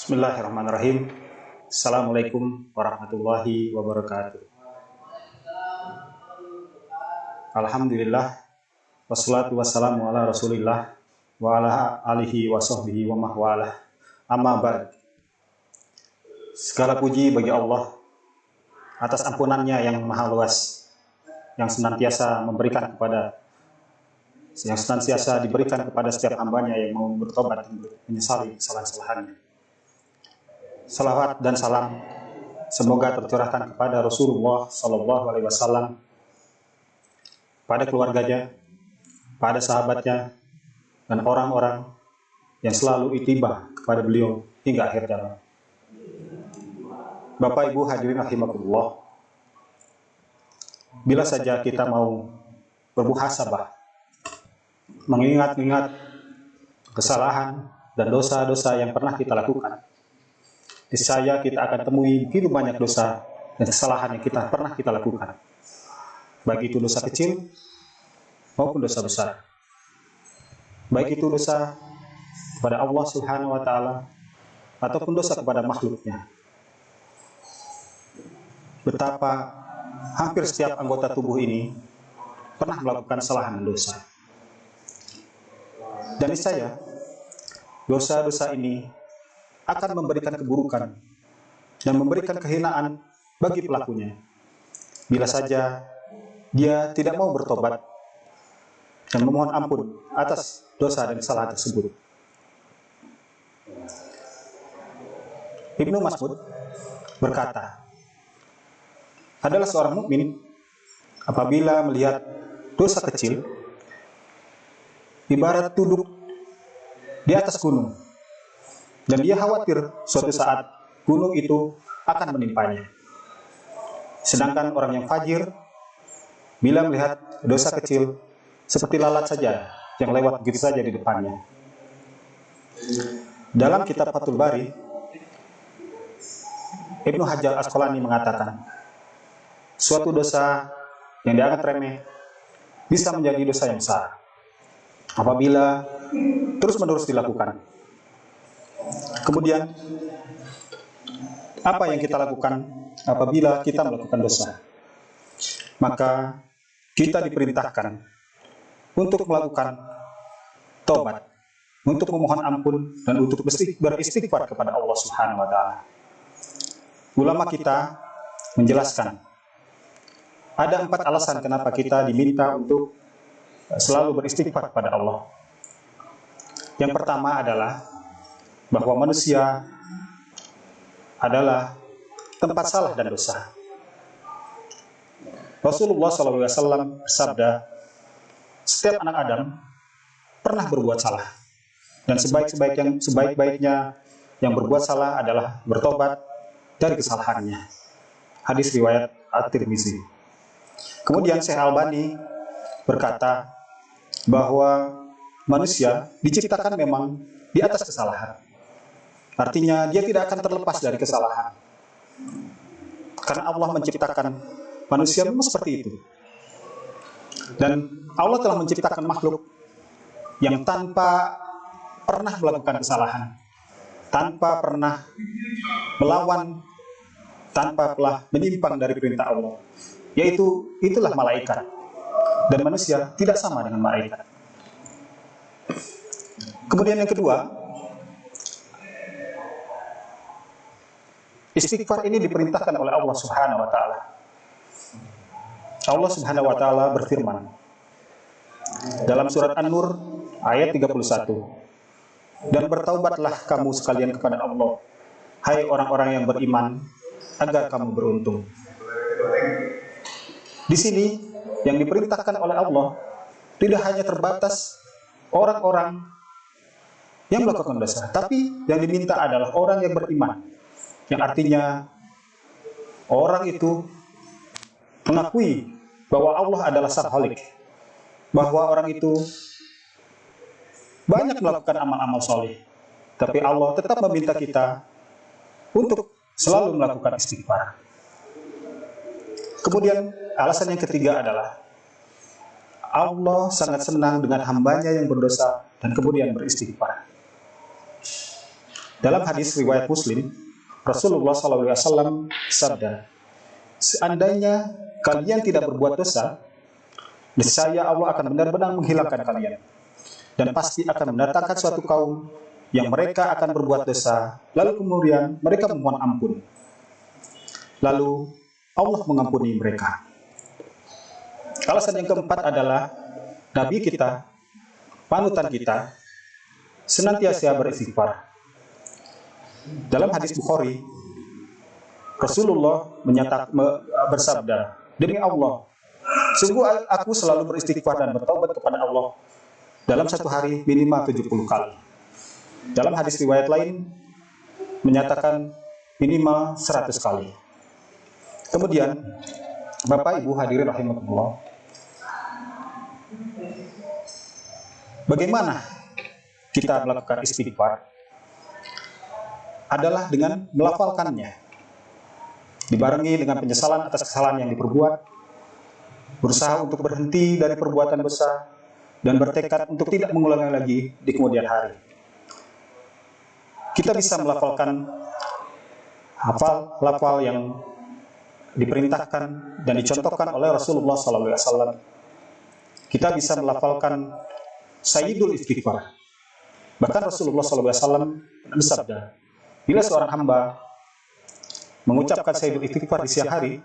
Bismillahirrahmanirrahim. Assalamualaikum warahmatullahi wabarakatuh. Alhamdulillah, wassalatu wassalamu ala rasulillah wa ala alihi wa sahbihi wa mahwalah. Amma ba'd. Segala puji bagi Allah atas ampunannya yang maha luas, yang senantiasa diberikan kepada setiap hambanya yang mau bertobat dan menyesali kesalahan-kesalahannya. Salawat dan salam semoga tercurahkan kepada Rasulullah Sallallahu Alaihi Wasallam, pada keluarganya, pada sahabatnya, dan orang-orang yang selalu itibah kepada beliau hingga akhir zaman. Bapak Ibu hadirin rahimakumullah, bila saja kita mau bermuhasabah, mengingat-ingat kesalahan dan dosa-dosa yang pernah kita lakukan, niscaya kita akan temui begitu banyak dosa dan kesalahan yang pernah kita lakukan, baik itu dosa kecil maupun dosa besar, baik itu dosa kepada Allah Subhanahu wa Ta'ala ataupun dosa kepada makhluknya. Betapa hampir setiap anggota tubuh ini pernah melakukan kesalahan dan dosa, dan niscaya dosa-dosa ini akan memberikan keburukan dan memberikan kehinaan bagi pelakunya, bila saja dia tidak mau bertobat dan memohon ampun atas dosa dan kesalahan tersebut. Ibnu Mas'ud berkata, adalah seorang mukmin apabila melihat dosa kecil ibarat duduk di atas gunung, dan dia khawatir suatu saat gunung itu akan menimpanya. Sedangkan orang yang fajir, bila melihat dosa kecil, seperti lalat saja yang lewat begitu saja di depannya. Dalam kitab Fathul Bari, Ibnu Hajar Asqalani mengatakan, suatu dosa yang dianggap remeh bisa menjadi dosa yang besar apabila terus-menerus dilakukan. Kemudian, apa yang kita lakukan apabila kita melakukan dosa? Maka kita diperintahkan untuk melakukan taubat, untuk memohon ampun, dan untuk beristighfar kepada Allah Subhanahu wa Ta'ala. Ulama kita menjelaskan ada 4 alasan kenapa kita diminta untuk selalu beristighfar kepada Allah. Yang pertama adalah bahwa manusia adalah tempat salah dan dosa. Rasulullah SAW bersabda, setiap anak Adam pernah berbuat salah, dan sebaik-baiknya yang berbuat salah adalah bertobat dari kesalahannya. Hadis riwayat At-Tirmizi. Kemudian Syekh Albani berkata bahwa manusia diciptakan memang di atas kesalahan. Artinya dia tidak akan terlepas dari kesalahan, karena Allah menciptakan manusia memang seperti itu. Dan Allah telah menciptakan makhluk yang tanpa pernah melakukan kesalahan, tanpa pernah melawan, tanpa pernah menyimpang dari perintah Allah, itulah malaikat. Dan manusia tidak sama dengan malaikat. Kemudian yang kedua, istighfar ini diperintahkan oleh Allah Subhanahu wa Ta'ala. Allah Subhanahu wa Ta'ala berfirman dalam surat An-Nur ayat 31, dan bertaubatlah kamu sekalian kepada Allah, hai orang-orang yang beriman, agar kamu beruntung. Di sini yang diperintahkan oleh Allah tidak hanya terbatas orang-orang yang melakukan dosa, tapi yang diminta adalah orang yang beriman, yang artinya orang itu mengakui bahwa Allah adalah Sang Khalik, bahwa orang itu banyak melakukan amal-amal soleh, tapi Allah tetap meminta kita untuk selalu melakukan istighfar. Kemudian alasan yang ketiga adalah Allah sangat senang dengan hambanya yang berdosa dan kemudian beristighfar. Dalam hadis riwayat Muslim, Rasulullah SAW sabda, seandainya kalian tidak berbuat dosa, niscaya Allah akan benar-benar menghilangkan kalian, dan pasti akan mendatangkan suatu kaum yang mereka akan berbuat dosa, lalu kemudian mereka memohon ampun, lalu Allah mengampuni mereka. Alasan yang keempat adalah Nabi kita, panutan kita, senantiasa beristighfar. Dalam hadis Bukhari, Rasulullah bersabda, demi Allah, sungguh aku selalu beristighfar dan bertaubat kepada Allah dalam satu hari minimal 70 kali. Dalam hadis riwayat lain menyatakan minimal 100 kali. Kemudian, Bapak Ibu hadirin rahimakumullah, bagaimana kita melakukan istighfar? Adalah dengan melafalkannya, dibarengi dengan penyesalan atas kesalahan yang diperbuat, berusaha untuk berhenti dari perbuatan dosa, dan bertekad untuk tidak mengulangi lagi di kemudian hari. Kita bisa melafalkan lafal yang diperintahkan dan dicontohkan oleh Rasulullah SAW. Kita bisa melafalkan Sayyidul Istighfar. Bahkan Rasulullah SAW bersabda, bila seorang hamba mengucapkan Sayyidul Istighfar di siang hari,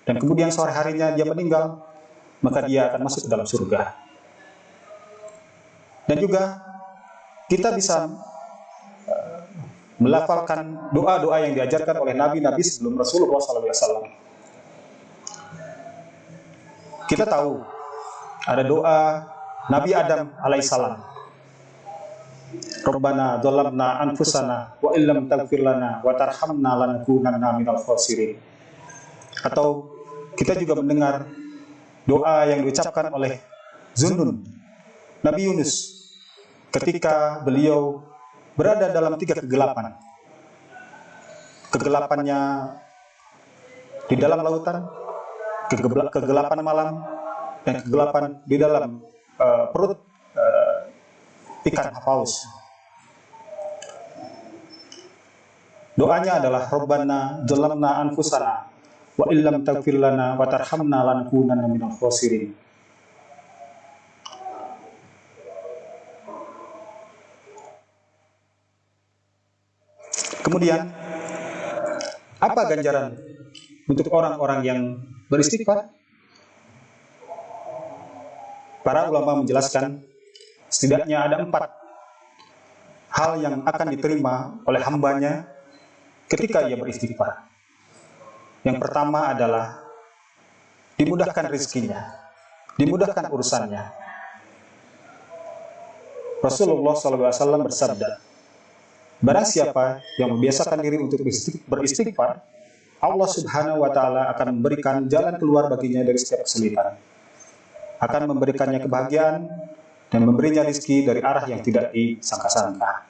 dan kemudian sore harinya dia meninggal, maka dia akan masuk ke dalam surga. Dan juga kita bisa melafalkan doa-doa yang diajarkan oleh nabi-nabi sebelum Rasulullah SAW. Kita tahu ada doa Nabi Adam alaihissalam. Rabbana dzalamna anfusana wa illam taghfir lana wa tarhamna lanakunanna minal khasirin. Atau kita juga mendengar doa yang diucapkan oleh Zunnun, Nabi Yunus, ketika beliau berada dalam 3 kegelapan. Kegelapannya di dalam lautan, kegelapan malam, dan kegelapan di dalam perut ikan paus. Doanya adalah Rabbana dzalamna anfusana wa illam taghfir lana wa tarhamna lanakunanna minal khasirin. Kemudian, apa ganjaran untuk orang-orang yang beristighfar? Para ulama menjelaskan setidaknya ada 4 hal yang akan diterima oleh hambanya ketika ia beristighfar. Yang pertama adalah dimudahkan rezekinya, dimudahkan urusannya. Rasulullah SAW bersabda, barang siapa yang membiasakan diri untuk beristighfar, Allah Subhanahu wa Ta'ala akan memberikan jalan keluar baginya dari setiap kesulitan, akan memberikannya kebahagiaan dan memberinya rezeki dari arah yang tidak disangka-sangka.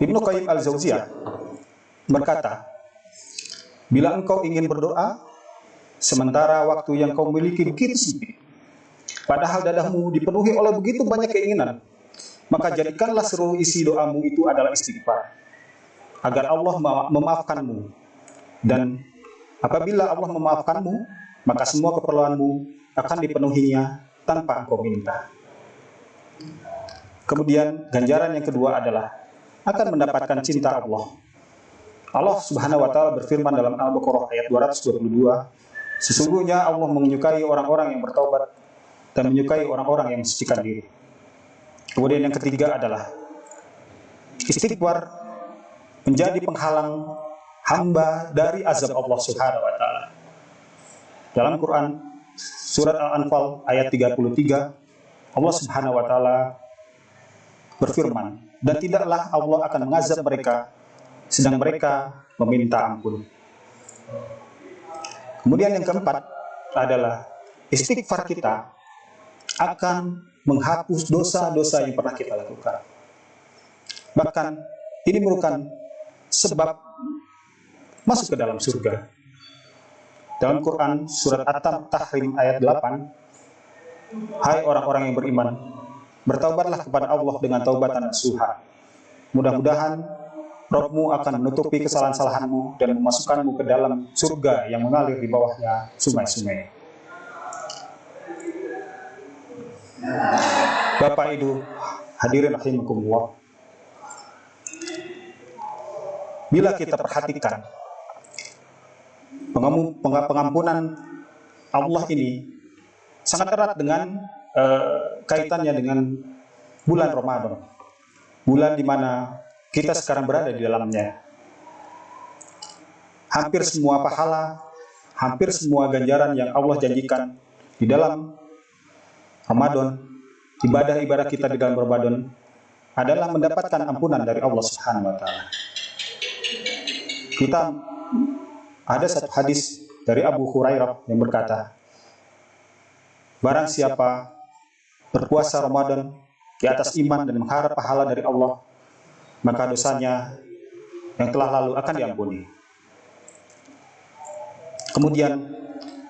Ibnu Qayyim al-Jauziyah berkata, bila engkau ingin berdoa, sementara waktu yang kau miliki begitu sempit, padahal dadamu dipenuhi oleh begitu banyak keinginan, maka jadikanlah seluruh isi doamu itu adalah istighfar, agar Allah memaafkanmu. Dan apabila Allah memaafkanmu, maka semua keperluanmu akan dipenuhinya tanpa engkau minta. Kemudian ganjaran yang kedua adalah akan mendapatkan cinta Allah. Allah Subhanahu wa Ta'ala berfirman dalam Al-Baqarah ayat 222, sesungguhnya Allah menyukai orang-orang yang bertaubat dan menyukai orang-orang yang mensucikan diri. Kemudian yang ketiga adalah istighfar menjadi penghalang hamba dari azab Allah Subhanahu wa Ta'ala. Dalam Quran surat Al-Anfal ayat 33, Allah Subhanahu wa Ta'ala berfirman, dan tidaklah Allah akan mengazab mereka sedang mereka meminta ampun. Kemudian yang keempat adalah istighfar kita akan menghapus dosa-dosa yang pernah kita lakukan. Bahkan ini merupakan sebab masuk ke dalam surga. Dalam Quran surat At-Tahrim ayat 8, hai orang-orang yang beriman, bertaubatlah kepada Allah dengan taubatan nasuha. Mudah-mudahan Rabb-Mu akan menutupi kesalahan-kesalahanmu dan memasukkanmu ke dalam surga yang mengalir di bawahnya sungai-sungai. Bapak Ibu hadirin rahimakumullah, bila kita perhatikan pengampunan Allah ini sangat erat dengan kaitannya dengan bulan Ramadan, bulan di mana kita sekarang berada di dalamnya. Hampir semua pahala, hampir semua ganjaran yang Allah janjikan di dalam Ramadan, ibadah-ibadah kita di dalam Ramadan adalah mendapatkan ampunan dari Allah Subhanahu wa taala. Kita ada satu hadis dari Abu Hurairah yang berkata, barang siapa berpuasa Ramadan di atas iman dan mengharap pahala dari Allah, maka dosanya yang telah lalu akan diampuni. Kemudian,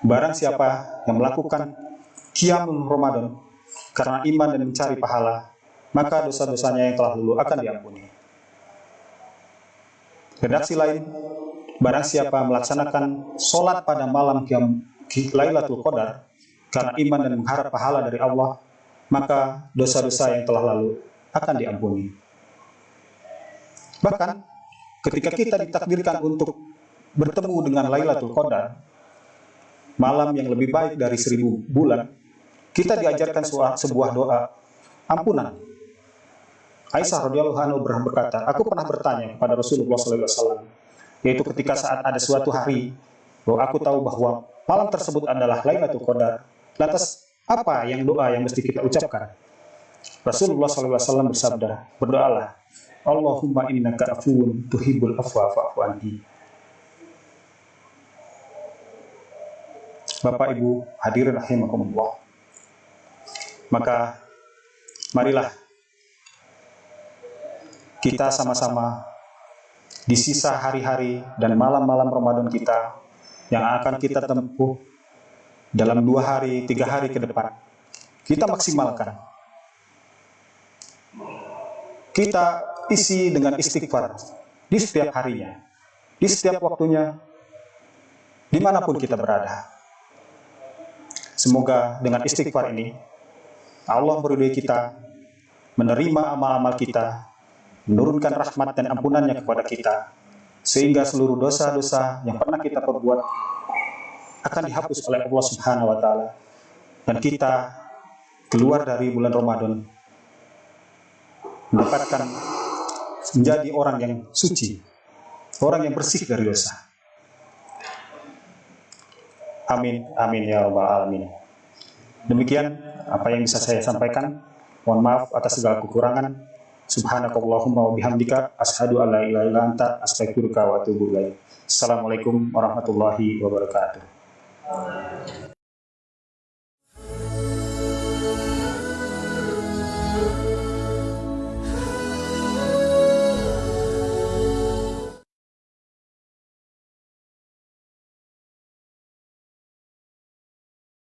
barang siapa yang melakukan qiyamul Ramadan karena iman dan mencari pahala, maka dosa-dosanya yang telah lalu akan diampuni. Redaksi lain, barang siapa melaksanakan sholat pada malam Lailatul Qadar karena iman dan mengharap pahala dari Allah, maka dosa-dosa yang telah lalu akan diampuni. Bahkan ketika kita ditakdirkan untuk bertemu dengan Lailatul Qadar, malam yang lebih baik dari 1000 bulan, kita diajarkan sebuah doa ampunan. Aisyah radhiyallahu anha berkata, aku pernah bertanya kepada Rasulullah SAW, yaitu ketika saat ada suatu hari bahwa aku tahu bahwa malam tersebut adalah Lailatul Qadar, lantas apa doa yang mesti kita ucapkan? Rasulullah SAW bersabda, berdoalah, Allahumma innaka afuwun tuhibbul afwa fa'fu anni. Bapak Ibu hadirin rahimakumullah, maka marilah kita sama-sama di sisa hari-hari dan malam-malam Ramadan kita yang akan kita tempuh dalam 2 hari, 3 hari ke depan, kita maksimalkan. Kita isi dengan istighfar di setiap harinya, di setiap waktunya, dimanapun kita berada. Semoga dengan istighfar ini, Allah meridhai kita, menerima amal-amal kita, menurunkan rahmat dan ampunannya kepada kita, sehingga seluruh dosa-dosa yang pernah kita perbuat akan dihapus oleh Allah Subhanahu wa taala, dan kita keluar dari bulan Ramadan mendapatkan menjadi orang yang suci, orang yang bersih dari dosa. Amin, amin ya rabbal alamin. Demikian apa yang bisa saya sampaikan. Mohon maaf atas segala kekurangan. Subhanakallahumma wa bihamdika asyhadu an la ilaha illa anta astaghfiruka wa atubu ilaik. Assalamualaikum warahmatullahi wabarakatuh.